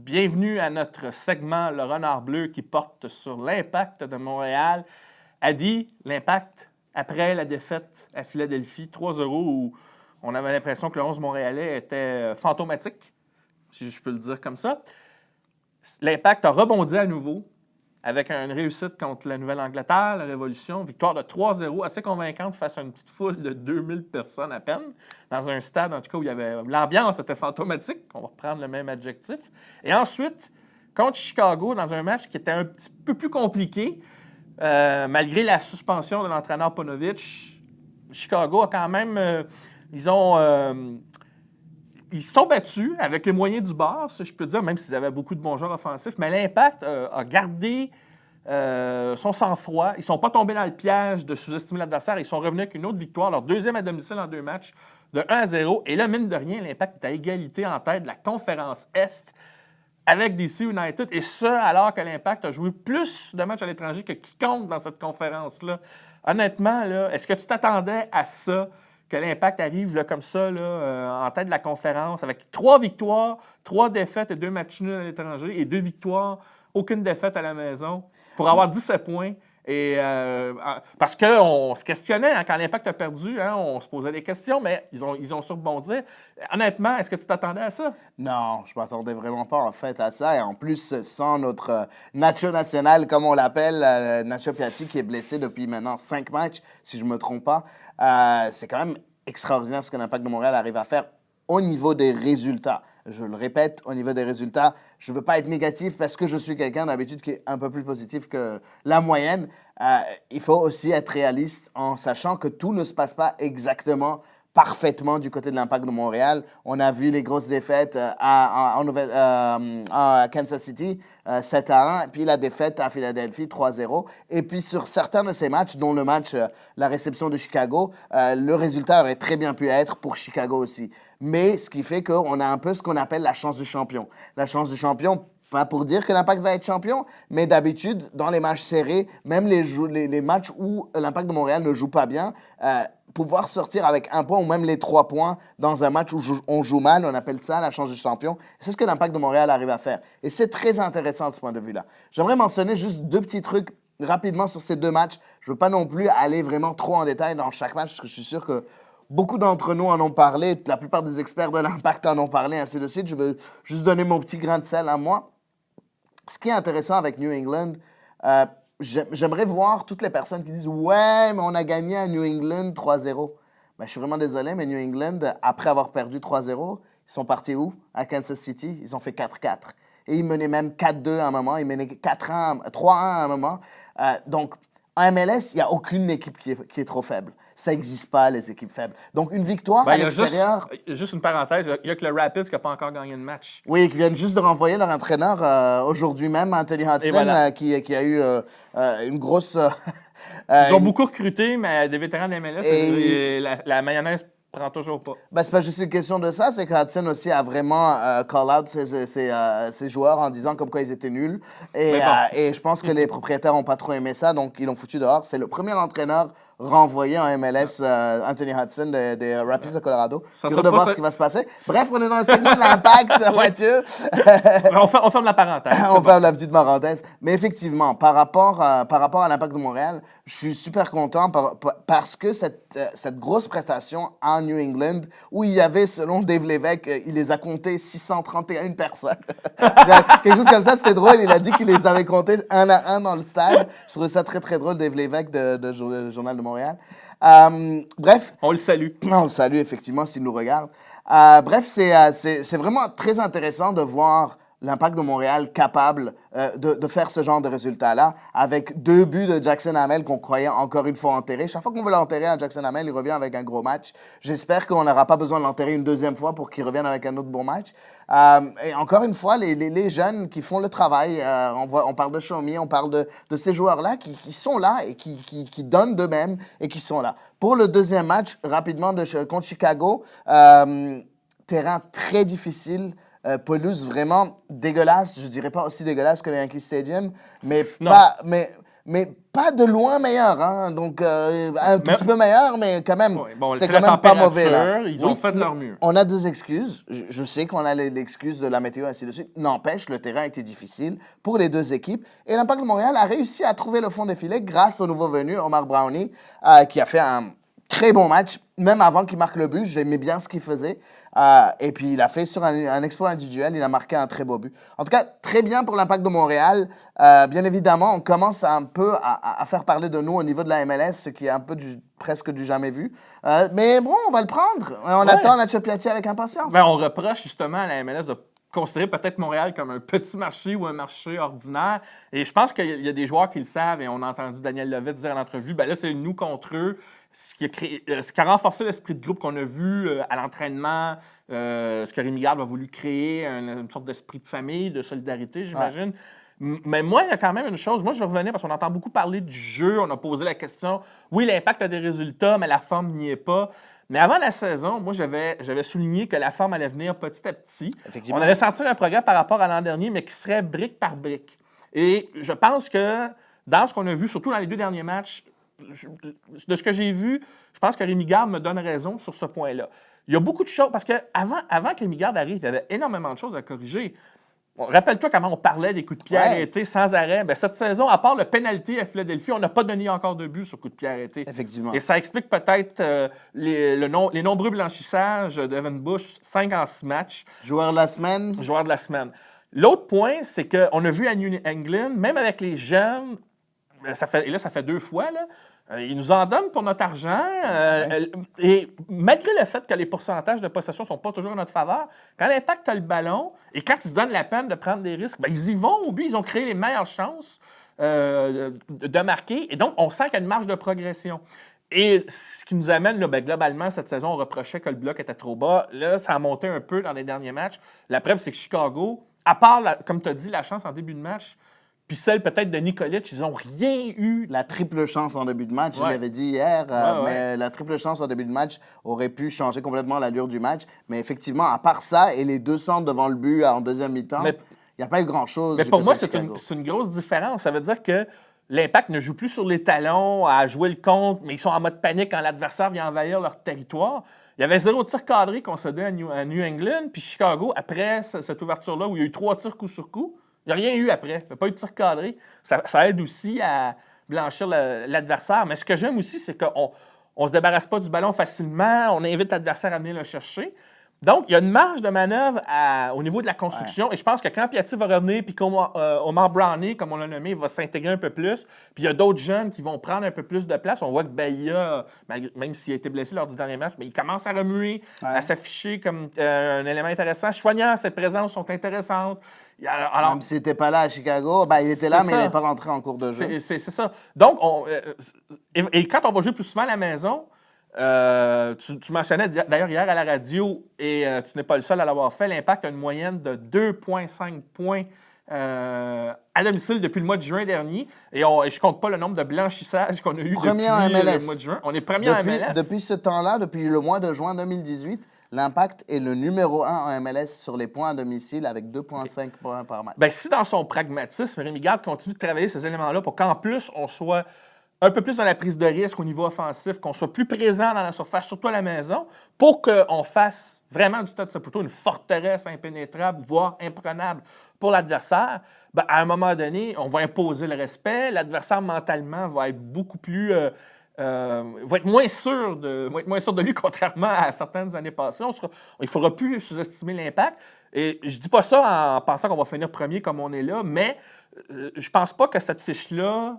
Bienvenue à notre segment Le Renard Bleu qui porte sur l'Impact de Montréal. Adi, l'Impact, après la défaite à Philadelphie, 3-0, où on avait l'impression que le 11 montréalais était fantomatique, si je peux le dire comme ça. L'Impact a rebondi à nouveau avec une réussite contre la Nouvelle-Angleterre, la Révolution, victoire de 3-0, assez convaincante face à une petite foule de 2000 personnes à peine, dans un stade, en tout cas, où il y avait l'ambiance était fantomatique, on va reprendre le même adjectif. Et ensuite, contre Chicago, dans un match qui était un petit peu plus compliqué, malgré la suspension de l'entraîneur Paunovic, Chicago a quand même... Ils se sont battus avec les moyens du bord, ça je peux dire, même s'ils avaient beaucoup de bons joueurs offensifs, mais l'Impact a gardé son sang-froid. Ils ne sont pas tombés dans le piège de sous-estimer l'adversaire. Ils sont revenus avec une autre victoire, leur deuxième à domicile en 2 matchs, de 1-0. Et là, mine de rien, l'Impact est à égalité en tête de la conférence Est avec DC United. Et ça, alors que l'Impact a joué plus de matchs à l'étranger que quiconque dans cette conférence-là. Honnêtement, là, est-ce que tu t'attendais à ça? Que l'Impact arrive là, comme ça, là, en tête de la conférence, avec 3 victoires, 3 défaites et 2 matchs nuls à l'étranger, et 2 victoires, aucune défaite à la maison, pour avoir 17 points. Et, parce qu'on se questionnait, hein, quand l'Impact a perdu, hein, on se posait des questions, mais ils ont surbondi. Honnêtement, est-ce que tu t'attendais à ça? Non, je m'attendais vraiment pas en fait à ça. Et en plus, sans notre Nacho national, comme on l'appelle, Nacho Piatti, qui est blessé depuis maintenant 5 matchs, si je ne me trompe pas, c'est quand même extraordinaire ce que l'Impact de Montréal arrive à faire au niveau des résultats. Je le répète, au niveau des résultats, je ne veux pas être négatif parce que je suis quelqu'un d'habitude qui est un peu plus positif que la moyenne. Il faut aussi être réaliste en sachant que tout ne se passe pas exactement parfaitement du côté de l'Impact de Montréal. On a vu les grosses défaites à Kansas City 7-1, puis la défaite à Philadelphie 3-0. Et puis sur certains de ces matchs, dont le match, la réception de Chicago, le résultat aurait très bien pu être pour Chicago aussi. Mais ce qui fait qu'on a un peu ce qu'on appelle la chance du champion. La chance du champion, pas pour dire que l'Impact va être champion, mais d'habitude, dans les matchs serrés, même les matchs où l'Impact de Montréal ne joue pas bien, pouvoir sortir avec 1 point ou même les 3 points dans un match où on joue mal, on appelle ça la chance du champion. C'est ce que l'Impact de Montréal arrive à faire. Et c'est très intéressant de ce point de vue-là. J'aimerais mentionner juste 2 petits trucs rapidement sur ces 2 matchs. Je ne veux pas non plus aller vraiment trop en détail dans chaque match, parce que je suis sûr que beaucoup d'entre nous en ont parlé, la plupart des experts de l'Impact en ont parlé, ainsi de suite. Je veux juste donner mon petit grain de sel à moi. Ce qui est intéressant avec New England, j'aimerais voir toutes les personnes qui disent « Ouais, mais on a gagné à New England 3-0 ». Ben, je suis vraiment désolé, mais New England, après avoir perdu 3-0, ils sont partis où? À Kansas City. Ils ont fait 4-4. Et ils menaient même 4-2 à un moment. Ils menaient 3-1 à un moment. Donc, en MLS, il n'y a aucune équipe qui est trop faible. Ça n'existe pas, les équipes faibles. Donc, une victoire à l'extérieur... Juste une parenthèse, il n'y a que le Rapids qui n'a pas encore gagné de match. Oui, qui viennent juste de renvoyer leur entraîneur aujourd'hui même, Anthony Hudson, voilà. Qui a eu une grosse... Ils ont beaucoup recruté, mais des vétérans de MLS, la mayonnaise prend toujours pas. Ben, c'est pas juste une question de ça, c'est que Hudson aussi a vraiment call out ses joueurs en disant comme quoi ils étaient nuls. Et je pense que les propriétaires n'ont pas trop aimé ça, donc ils l'ont foutu dehors. C'est le premier entraîneur renvoyé en MLS, Anthony Hudson des Rapids de Colorado. Curieux de voir ce qui va se passer. Bref, on est dans le segment de l'Impact, Mathieu. On ferme la parenthèse. On ferme la petite parenthèse. Mais effectivement, par rapport à l'Impact de Montréal, je suis super content parce que cette grosse prestation en New England, où il y avait, selon Dave Lévesque, il les a comptés 631 personnes. Quelque chose comme ça, c'était drôle. Il a dit qu'il les avait comptés 1 à 1 dans le stade. Je trouvais ça très, très drôle, Dave Lévesque de Journal de Montréal. Bref. On le salue. On le salue, effectivement, s'il nous regarde. Bref, c'est vraiment très intéressant de voir l'Impact de Montréal capable de faire ce genre de résultat-là, avec 2 buts de Jackson Hamel qu'on croyait encore une fois enterrés. Chaque fois qu'on veut l'enterrer à Jackson Hamel, il revient avec un gros match. J'espère qu'on n'aura pas besoin de l'enterrer une 2e fois pour qu'il revienne avec un autre bon match. Et encore une fois, les jeunes qui font le travail, on parle de Shomi, on parle de ces joueurs-là qui sont là et qui donnent d'eux-mêmes et qui sont là. Pour le 2e match, rapidement, contre Chicago, terrain très difficile. Pelouse vraiment dégueulasse, je dirais pas aussi dégueulasse que le Yankee Stadium, mais mais pas de loin meilleur. Hein? Donc, un petit peu meilleur, mais quand même, ouais, bon, c'était c'est quand la même pas mauvais. Là. Ils ont fait de leur mieux. On a des excuses. Je sais qu'on a l'excuse de la météo, ainsi de suite. N'empêche, le terrain était difficile pour les deux équipes. Et l'Impact de Montréal a réussi à trouver le fond des filets grâce au nouveau venu, Omar Brownie, qui a fait un très bon match. Même avant qu'il marque le but, j'aimais bien ce qu'il faisait. Et puis, il a fait sur un exploit individuel, il a marqué un très beau but. En tout cas, très bien pour l'Impact de Montréal. Bien évidemment, on commence un peu à faire parler de nous au niveau de la MLS, ce qui est un peu presque du jamais vu. Mais bon, on va le prendre. On attend Nacho Piatti avec impatience. Ben, on reproche justement à la MLS de considérer peut-être Montréal comme un petit marché ou un marché ordinaire. Et je pense qu'il y a des joueurs qui le savent, et on a entendu Daniel Levitt dire en entrevue, ben là, c'est nous contre eux. Ce qui a renforcé l'esprit de groupe qu'on a vu à l'entraînement, ce que Rémi Garde a voulu créer, une sorte d'esprit de famille, de solidarité, j'imagine. Ouais. Mais moi, il y a quand même une chose. Moi, je vais revenir parce qu'on entend beaucoup parler du jeu. On a posé la question. Oui, l'Impact a des résultats, mais la forme n'y est pas. Mais avant la saison, moi, j'avais souligné que la forme allait venir petit à petit. On allait sentir un progrès par rapport à l'an dernier, mais qui serait brique par brique. Et je pense que dans ce qu'on a vu, surtout dans les 2 derniers matchs, de ce que j'ai vu, je pense que Rémi Garde me donne raison sur ce point-là. Il y a beaucoup de choses, parce qu'avant que Rémi Garde arrive, il y avait énormément de choses à corriger. Bon, rappelle-toi comment on parlait des coups de pied arrêtés sans arrêt. Bien, cette saison, à part le penalty à Philadelphie, on n'a pas donné encore de but sur coups de pied arrêtés. Effectivement. Et ça explique peut-être les nombreux blanchissages d'Evan Bush, 5 en 6 matchs. Joueur de la semaine. Joueur de la semaine. L'autre point, c'est qu'on a vu à New England, même avec les jeunes, ça fait 2 fois, là, ils nous en donnent pour notre argent. Et malgré le fait que les pourcentages de possession ne sont pas toujours en notre faveur, quand l'Impact a le ballon et quand ils se donnent la peine de prendre des risques, bien, ils y vont au but. Ils ont créé les meilleures chances de marquer. Et donc, on sent qu'il y a une marge de progression. Et ce qui nous amène, là, bien, globalement, cette saison, on reprochait que le bloc était trop bas. Là, ça a monté un peu dans les derniers matchs. La preuve, c'est que Chicago, à part, comme tu as dit, la chance en début de match, puis celle peut-être de Nikolic, ils n'ont rien eu. La triple chance en début de match, je l'avais dit hier, mais la triple chance en début de match aurait pu changer complètement l'allure du match. Mais effectivement, à part ça et les 2 centres devant le but en deuxième mi-temps, il n'y a pas eu grand-chose. Mais pour moi, c'est une grosse différence. Ça veut dire que l'Impact ne joue plus sur les talons à jouer le contre, mais ils sont en mode panique quand l'adversaire vient envahir leur territoire. Il y avait 0 tir cadré concédé à New England, puis Chicago, après cette ouverture-là, où il y a eu 3 tirs coup sur coup, il n'y a rien eu après. Il n'y a pas eu de tir cadré. Ça aide aussi à blanchir l'adversaire. Mais ce que j'aime aussi, c'est qu'on ne se débarrasse pas du ballon facilement. On invite l'adversaire à venir le chercher. Donc, il y a une marge de manœuvre au niveau de la construction. Ouais. Et je pense que quand Piatti va revenir, puis qu'Omar Brownie, comme on l'a nommé, va s'intégrer un peu plus, puis il y a d'autres jeunes qui vont prendre un peu plus de place. On voit que Bahia, même s'il a été blessé lors du dernier match, mais il commence à remuer, à s'afficher comme un élément intéressant. Choignard, ses présences sont intéressantes. Alors, même s'il n'était pas là à Chicago, il était là, mais il n'est pas rentré en cours de jeu. C'est ça. Donc, et quand on va jouer plus souvent à la maison, tu mentionnais d'ailleurs hier à la radio, et tu n'es pas le seul à l'avoir fait, l'Impact a une moyenne de 2,5 points à domicile depuis le mois de juin dernier. Et je ne compte pas le nombre de blanchissages qu'on a eu depuis le mois de juin. On est premier en MLS. Depuis ce temps-là, depuis le mois de juin 2018, l'Impact est le numéro 1 en MLS sur les points à domicile avec 2,5 points par match. Bien, si dans son pragmatisme, Rémi Garde continue de travailler ces éléments-là pour qu'en plus, on soit un peu plus dans la prise de risque au niveau offensif, qu'on soit plus présent dans la surface, surtout à la maison, pour qu'on fasse vraiment du Stade Saputo une forteresse impénétrable, voire imprenable pour l'adversaire, bien, à un moment donné, on va imposer le respect. L'adversaire, mentalement, va être beaucoup plus... va être moins sûr de lui, contrairement à certaines années passées. Il ne faudra plus sous-estimer l'Impact. Et je ne dis pas ça en pensant qu'on va finir premier comme on est là, mais je ne pense pas que cette fiche-là,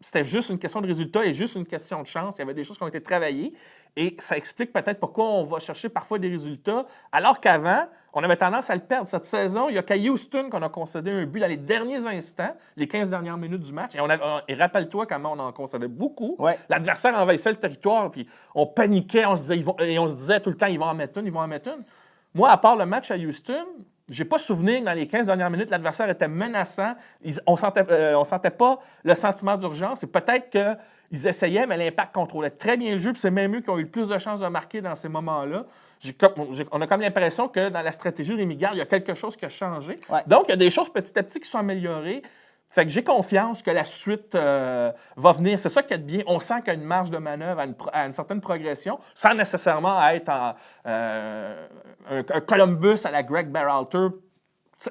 c'était juste une question de résultat et juste une question de chance. Il y avait des choses qui ont été travaillées et ça explique peut-être pourquoi on va chercher parfois des résultats, alors qu'avant, on avait tendance à le perdre. Cette saison, il y a qu'à Houston qu'on a concédé un but dans les derniers instants, les 15 dernières minutes du match. Et rappelle-toi comment on en concédait beaucoup. Ouais. L'adversaire envahissait le territoire, puis on paniquait, on se disait tout le temps, ils vont en mettre une. Moi, à part le match à Houston, je n'ai pas souvenir que dans les 15 dernières minutes, l'adversaire était menaçant. On ne sentait pas le sentiment d'urgence. Et peut-être qu'ils essayaient, mais l'Impact contrôlait très bien le jeu. Puis c'est même eux qui ont eu le plus de chances de marquer dans ces moments-là. On a comme l'impression que dans la stratégie de Rémi Garde, il y a quelque chose qui a changé. Ouais. Donc, il y a des choses petit à petit qui sont améliorées. Fait que j'ai confiance que la suite va venir. C'est ça qui est bien. On sent qu'il y a une marge de manœuvre à une certaine progression, sans nécessairement être un Columbus à la Greg Berhalter.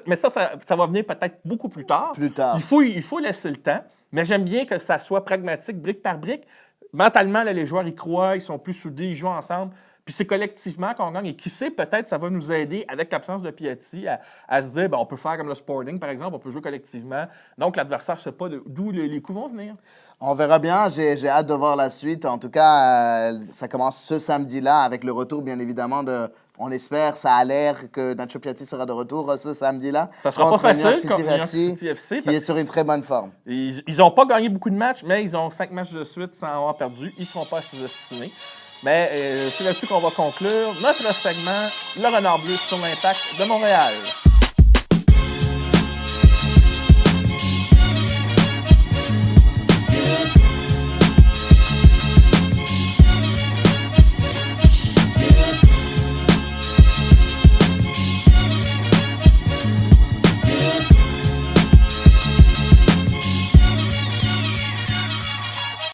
Mais ça va venir peut-être beaucoup plus tard. Plus tard. Il faut laisser le temps. Mais j'aime bien que ça soit pragmatique, brique par brique. Mentalement, là, les joueurs y croient, ils sont plus soudés, ils jouent ensemble. Puis c'est collectivement qu'on gagne. Et qui sait, peut-être ça va nous aider, avec l'absence de Piatti, à se dire, on peut faire comme le Sporting, par exemple, on peut jouer collectivement. Donc l'adversaire ne sait pas d'où les coups vont venir. On verra bien. J'ai hâte de voir la suite. En tout cas, ça commence ce samedi-là avec le retour, bien évidemment, on espère, ça a l'air que Nacho Piatti sera de retour ce samedi-là. Ça sera pas facile contre New York City FC. Qui est sur une très bonne forme. Ils n'ont pas gagné beaucoup de matchs, mais ils ont 5 matchs de suite sans avoir perdu. Ils ne seront pas sous-estimés. Mais c'est là-dessus qu'on va conclure notre segment Le Renard Bleu sur l'Impact de Montréal.